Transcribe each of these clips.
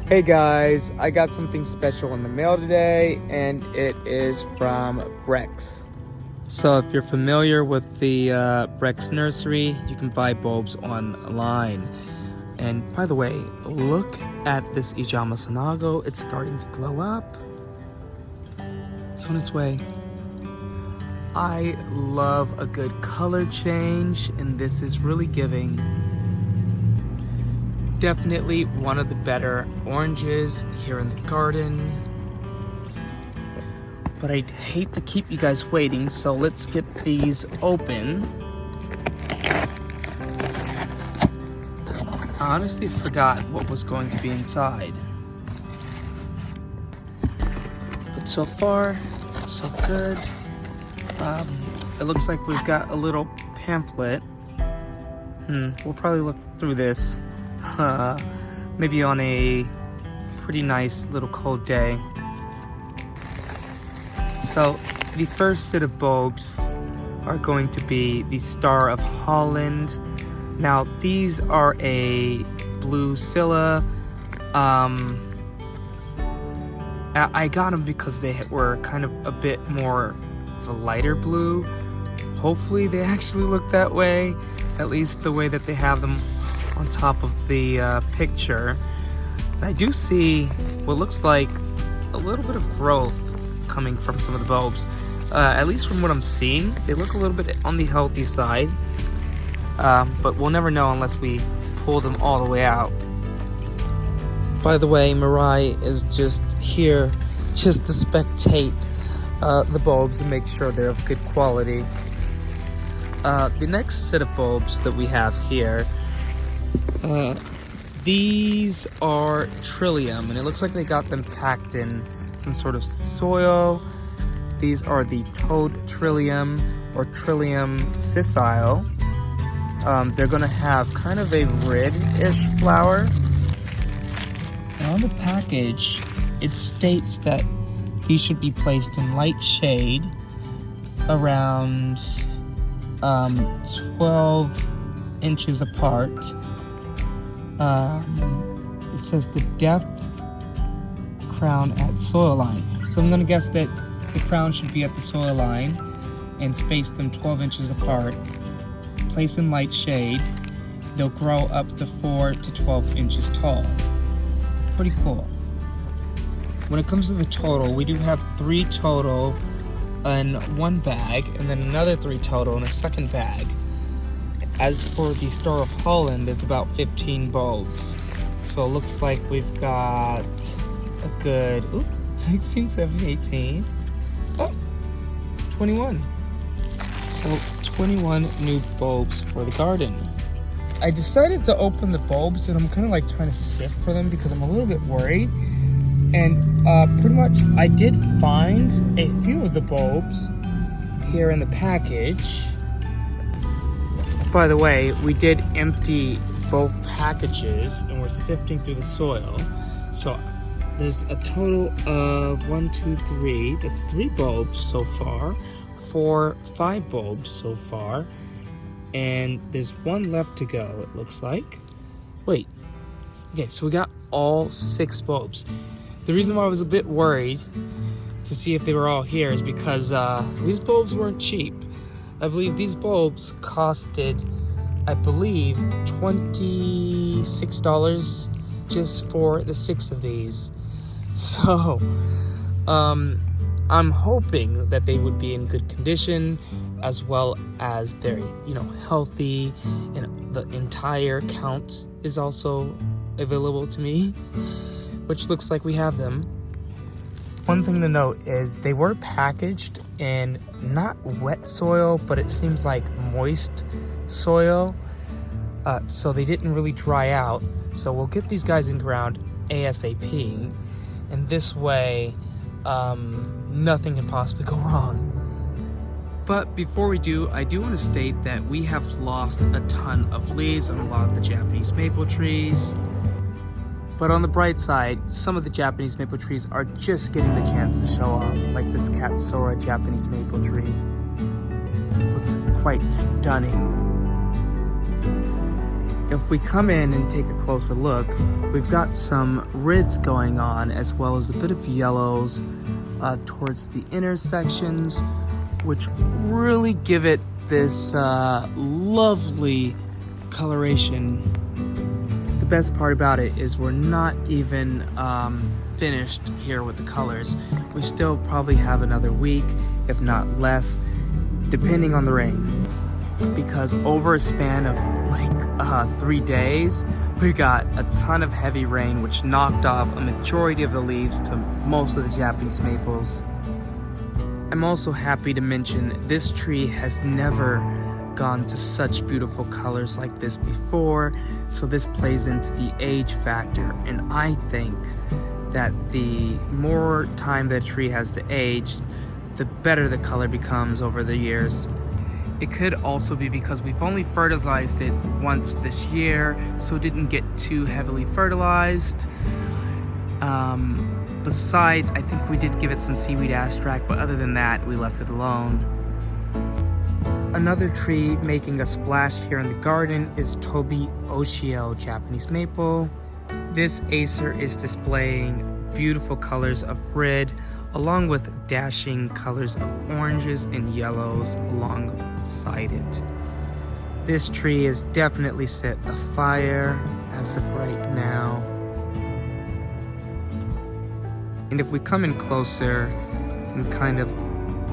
Hey guys, I got something special in the mail today, and it is from Brex. So if you're familiar with the Brex nursery, you can buy bulbs online. And by the way, look at this Ijama Sanago. It's starting to glow up. It's on its way. I love a good color change, and this is really giving. Definitely one of the better oranges here in the garden. But I'd hate to keep you guys waiting, so let's get these open. I honestly forgot what was going to be inside. But so far, so good. It looks like we've got a little pamphlet. We'll probably look through this. Maybe on a pretty nice little cold day. So the first set of bulbs are going to be the Star of Holland. Now these are a blue Scylla. I got them because they were kind of a bit more of a lighter blue. Hopefully they actually look that way, at least the way that they have them on top of the picture. I do see what looks like a little bit of growth coming from some of the bulbs. At least from what I'm seeing, they look a little bit on the healthy side. But we'll never know unless we pull them all the way out. By the way, Mirai is just here just to spectate the bulbs and make sure they're of good quality. The next set of bulbs that we have here, these are Trillium, and it looks like they got them packed in some sort of soil. These are the Toad Trillium or Trillium sessile. They're gonna have kind of a red-ish flower. And on the package, it states that these should be placed in light shade around 12 inches apart. It says the depth crown at soil line. So I'm gonna guess that the crown should be at the soil line and space them 12 inches apart. Place in light shade. They'll grow up to 4 to 12 inches tall. Pretty cool. When it comes to the total, we do have 3 total in one bag, and then another 3 total in a second bag. As for the Star of Holland, there's about 15 bulbs. So it looks like we've got a good 16, 17, 18. 21. So 21 new bulbs for the garden. I decided to open the bulbs, and I'm kind of like trying to sift for them because I'm a little bit worried. And pretty much I did find a few of the bulbs here in the package. By the way, we did empty both packages and we're sifting through the soil. So there's a total of 1, 2, 3. That's 3 bulbs so far. 5 bulbs so far. And there's 1 left to go, it looks like. Wait. Okay, so we got all 6 bulbs. The reason why I was a bit worried to see if they were all here is because these bulbs weren't cheap. I believe these bulbs costed, $26 just for the 6 of these. So, I'm hoping that they would be in good condition, as well as very, healthy, and the entire count is also available to me, which looks like we have them. One thing to note is they were packaged in not wet soil, but it seems like moist soil. So they didn't really dry out. So we'll get these guys in ground ASAP. And this way, nothing can possibly go wrong. But before we do, I do want to state that we have lost a ton of leaves on a lot of the Japanese maple trees. But on the bright side, some of the Japanese maple trees are just getting the chance to show off, like this Katsura Japanese maple tree. Looks quite stunning. If we come in and take a closer look, we've got some reds going on, as well as a bit of yellows towards the intersections, which really give it this lovely coloration. The best part about it is we're not even finished here with the colors. We still probably have another week, if not less, depending on the rain. Because over a span of like 3 days, we got a ton of heavy rain, which knocked off a majority of the leaves to most of the Japanese maples. I'm also happy to mention this tree has never gone to such beautiful colors like this before, so this plays into the age factor, and I think that the more time that a tree has to age, the better the color becomes over the years. It could also be because we've only fertilized it once this year, so it didn't get too heavily fertilized. Besides, I think we did give it some seaweed extract, but other than that, we left it alone. Another tree making a splash here in the garden is Tobi Oshio Japanese maple. This acer is displaying beautiful colors of red, along with dashing colors of oranges and yellows alongside it. This tree is definitely set afire as of right now. And if we come in closer and kind of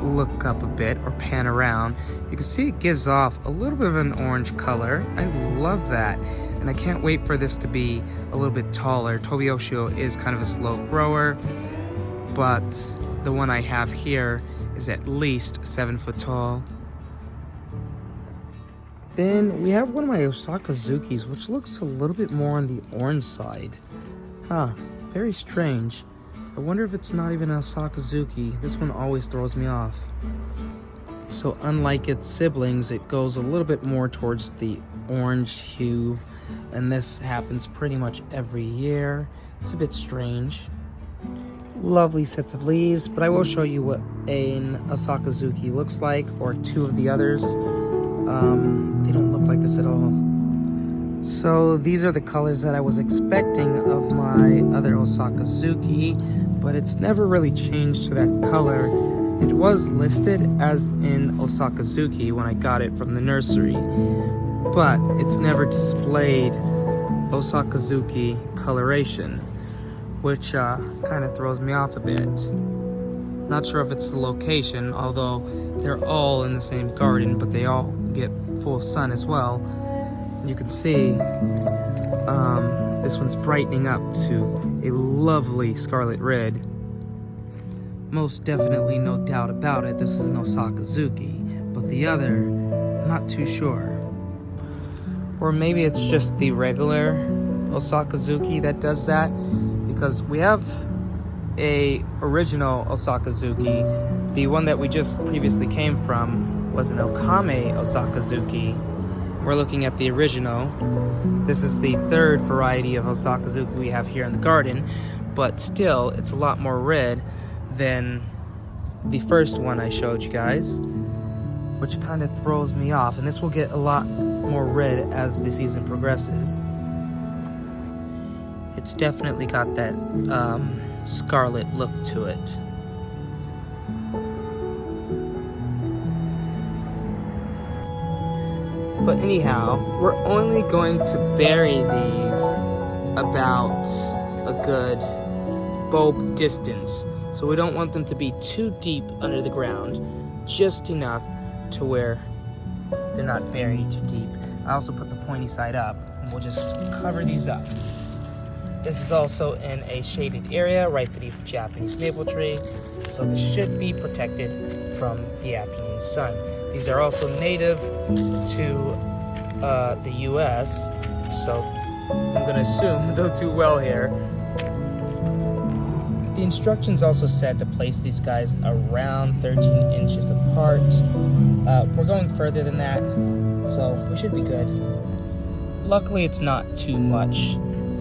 look up a bit or pan around, you can see it gives off a little bit of an orange color. I love that, and I can't wait for this to be a little bit taller. Tobi Oshio is kind of a slow grower, but the one I have here is at least 7 foot tall. Then we have one of my Osakazukis, which looks a little bit more on the orange side. Very strange. I wonder if it's not even a Osakazuki. This one always throws me off. So unlike its siblings, it goes a little bit more towards the orange hue, and this happens pretty much every year. It's a bit strange. Lovely sets of leaves, but I will show you what an Osakazuki looks like, or two of the others. They don't look like this at all. So these are the colors that I was expecting of my other Osakazuki, but it's never really changed to that color. It was listed as in Osakazuki when I got it from the nursery, but it's never displayed Osakazuki coloration, which kind of throws me off a bit. Not sure if it's the location, although they're all in the same garden, but they all get full sun as well. You can see this one's brightening up to a lovely scarlet red. Most definitely, no doubt about it, this is an Osakazuki, but the other, I'm not too sure. Or maybe it's just the regular Osakazuki that does that, because we have a original Osakazuki. The one that we just previously came from was an Okame Osakazuki. We're looking at the original. This is the third variety of Osakazuki we have here in the garden, but still, it's a lot more red than the first one I showed you guys, which kind of throws me off, and this will get a lot more red as the season progresses. It's definitely got that scarlet look to it. But anyhow, we're only going to bury these about a good bulb distance. So we don't want them to be too deep under the ground, just enough to where they're not buried too deep. I also put the pointy side up, and we'll just cover these up. This is also in a shaded area right beneath the Japanese maple tree, so this should be protected from the afternoon sun. These are also native to the US, so I'm gonna assume they'll do well here. The instructions also said to place these guys around 13 inches apart. We're going further than that, so we should be good. Luckily, it's not too much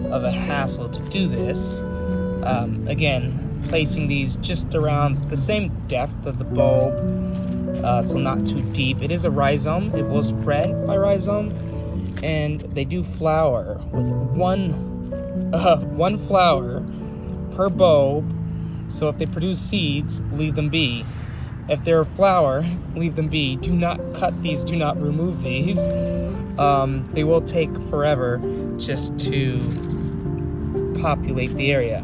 of a hassle to do this. Again, placing these just around the same depth of the bulb, so not too deep. It is a rhizome. It will spread by rhizome, and they do flower with one flower per bulb. So if they produce seeds, leave them be. If they're a flower, leave them be. Do not cut these, do not remove these. They will take forever just to populate the area.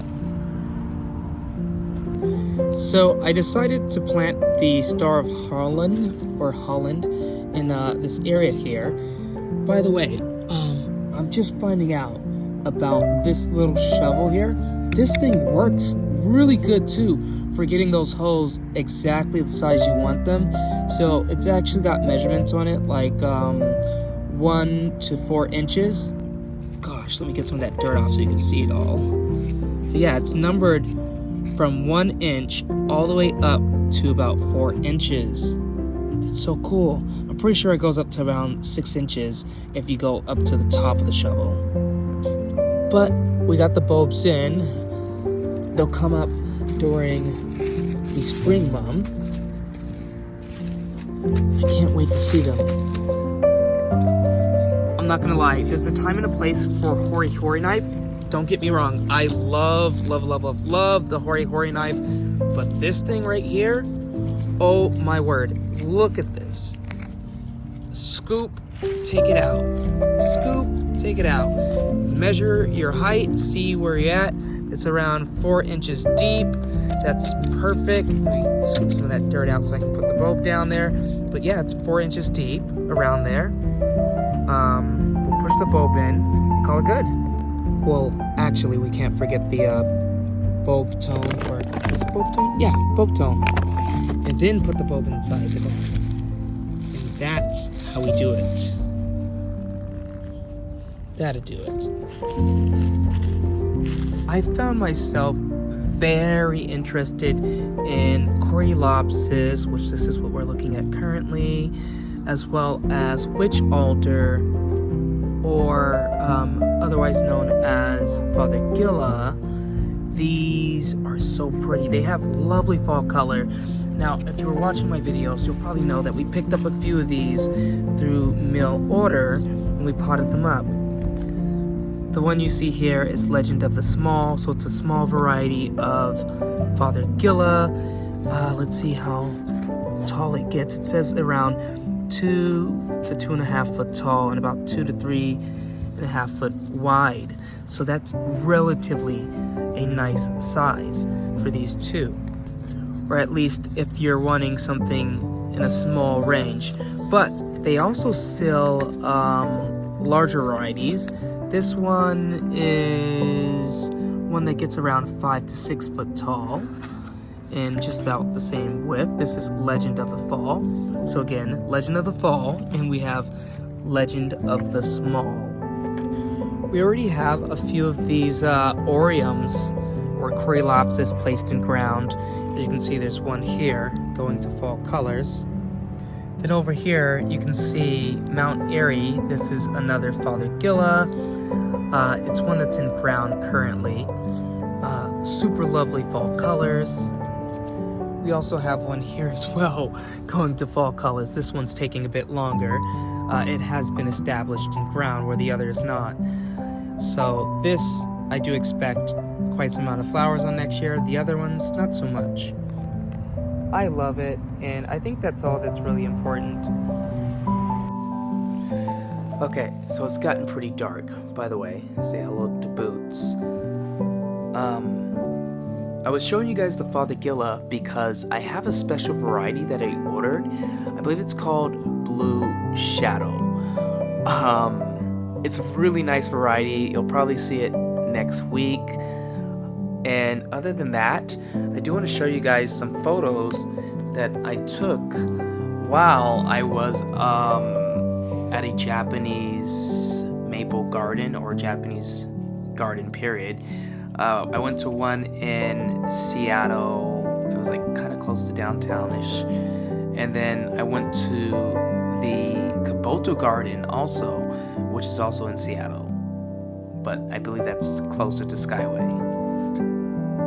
So I decided to plant the Star of Holland in this area here. By the way, I'm just finding out about this little shovel here. This thing works really good too for getting those holes exactly the size you want them. So it's actually got measurements on it, like 1 to 4 inches. Gosh, let me get some of that dirt off so you can see it all. But yeah, it's numbered from 1 inch all the way up to about 4 inches. It's so cool. I'm pretty sure it goes up to around 6 inches if you go up to the top of the shovel. But we got the bulbs in. They'll come up during the spring month. I can't wait to see them. I'm not gonna lie, there's a time and a place for Hori Hori knife. Don't get me wrong, I love the Hori Hori knife, but this thing right here, oh my word, look at this. Scoop, take it out. Scoop, take it out. Measure your height, see where you're at. It's around 4 inches deep. That's perfect. Let me scoop some of that dirt out so I can put the bulb down there. But yeah, it's 4 inches deep, around there. We'll push the bulb in and call it good. Well, actually, we can't forget the bulb tone, or is it bulb tone? Yeah, bulb tone. And then put the bulb inside the bulb. And that's how we do it. That'll do it. I found myself very interested in Coreopsis, which this is what we're looking at currently, as well as witch alder, or otherwise known as Fothergilla. These are so pretty. They have lovely fall color. Now, if you were watching my videos, you'll probably know that we picked up a few of these through mail order and we potted them up. The one you see here is Legend of the Small, so it's a small variety of Fothergilla. Let's see how tall it gets. It says around 2 to 2.5 foot tall and about 2 to 3.5 foot wide. So that's relatively a nice size for these two. Or at least if you're wanting something in a small range. But they also sell larger varieties. This one is one that gets around 5 to 6 foot tall and just about the same width. This is Legend of the Fall. So again, Legend of the Fall, and we have Legend of the Small. We already have a few of these Oriums or Coreopsis placed in ground. As you can see, there's one here going to fall colors. Then over here, you can see Mount Airy. This is another Fothergilla. It's one that's in ground currently. Super lovely fall colors. We also have one here as well, going to fall colors. This one's taking a bit longer. It has been established in ground where the other is not. So this, I do expect quite some amount of flowers on next year. The other ones, not so much. I love it, and I think that's all that's really important. Okay, so it's gotten pretty dark. By the way, say hello to Boots. I was showing you guys the Fothergilla because I have a special variety that I ordered. I believe it's called Blue Shadow. It's a really nice variety. You'll probably see it next week. And other than that, I do want to show you guys some photos that I took while I was at a Japanese maple garden, or Japanese garden period. I went to one in Seattle. It was like kind of close to downtownish. And then I went to the Kabuto garden also, which is also in Seattle. But I believe that's closer to Skyway.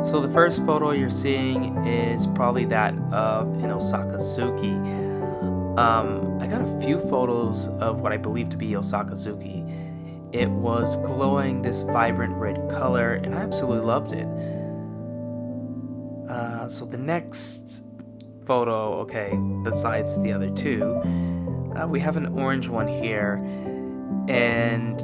So the first photo you're seeing is probably that of an Osakazuki. I got a few photos of what I believe to be Osakazuki. It was glowing this vibrant red color, and I absolutely loved it. So the next photo, okay, besides the other two, we have an orange one here, and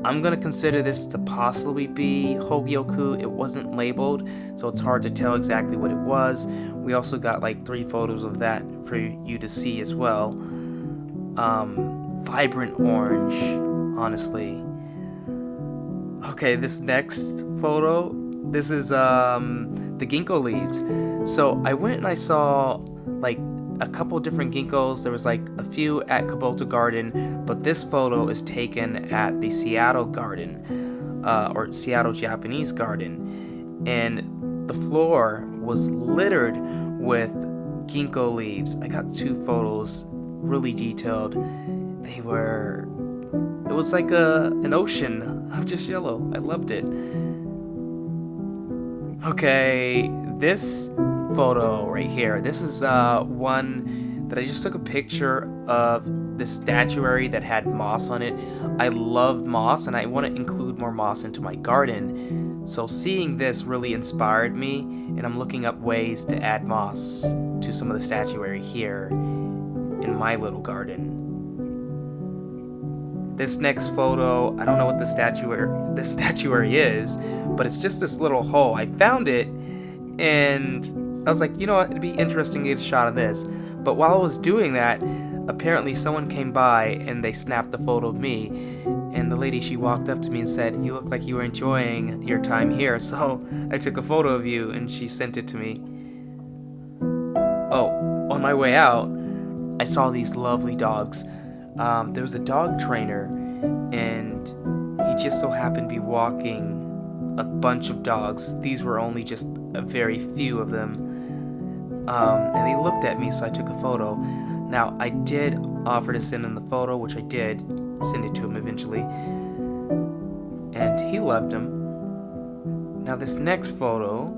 I'm gonna consider this to possibly be Hogyoku. It wasn't labeled, so it's hard to tell exactly what it was. We also got like 3 photos of that for you to see as well. Vibrant orange, honestly. Okay, this next photo, this is the ginkgo leaves. So I went and I saw like a couple different ginkgos. There was like a few at Kubota Garden, but this photo is taken at the Seattle Garden, or Seattle Japanese Garden, and the floor was littered with ginkgo leaves. I got 2 photos, really detailed. It was like an ocean of just yellow. I loved it. Okay, this photo right here, this is one that I just took a picture of this statuary that had moss on it. I love moss, and I want to include more moss into my garden. So seeing this really inspired me, and I'm looking up ways to add moss to some of the statuary here in my little garden. This next photo, I don't know what this statuary is, but it's just this little hole. I found it, and I was like, you know what, it'd be interesting to get a shot of this. But while I was doing that, apparently someone came by and they snapped a photo of me, and the lady, she walked up to me and said, "You look like you were enjoying your time here." So I took a photo of you, and she sent it to me. Oh, on my way out, I saw these lovely dogs. There was a dog trainer, and he just so happened to be walking a bunch of dogs. These were only just a very few of them. And they looked at me, so I took a photo. Now, I did offer to send him the photo, which I did send it to him eventually, and he loved them. Now, this next photo,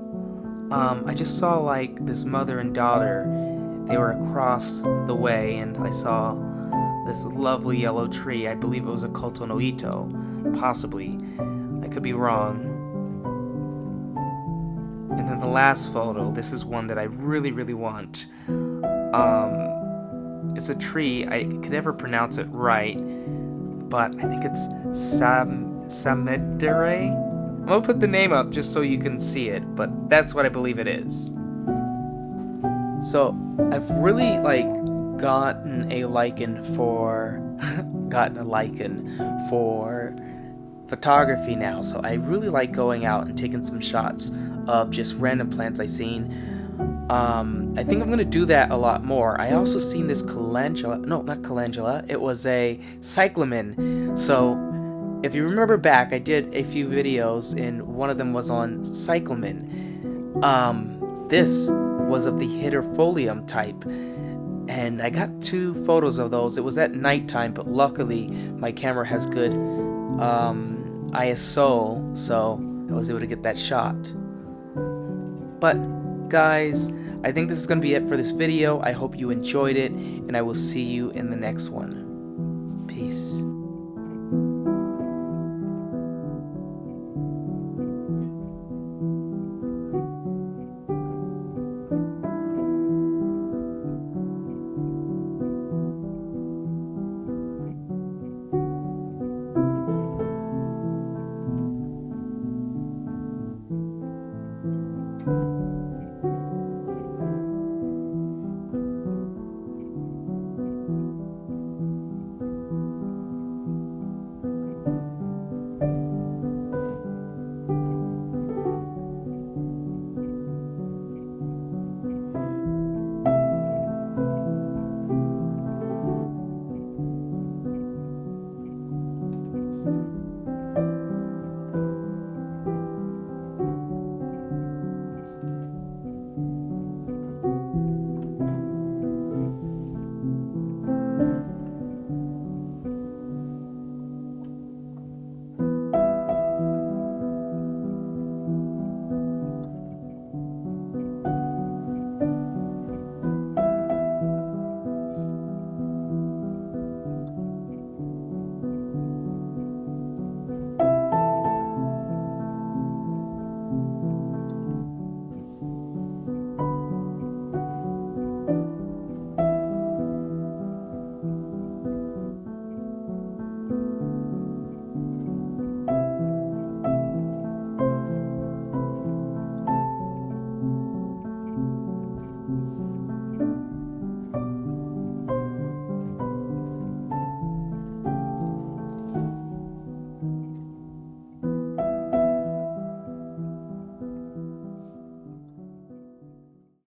I just saw like this mother and daughter. They were across the way, and I saw this lovely yellow tree. I believe it was a Koto no Ito, possibly. I could be wrong. And then the last photo, this is one that I really, really want. It's a tree. I could never pronounce it right, but I think it's Samedere. I'm gonna put the name up just so you can see it, but that's what I believe it is. So I've really gotten a liking for photography now. So I really like going out and taking some shots of just random plants I seen. I think I'm gonna do that a lot more. I also seen this calendula. It was a cyclamen. So if you remember back, I did a few videos, and one of them was on cyclamen. This was of the hidifolium type, and I got 2 photos of those. It was at nighttime, but luckily my camera has good ISO, so I was able to get that shot. But guys, I think this is going to be it for this video. I hope you enjoyed it, and I will see you in the next one. Peace.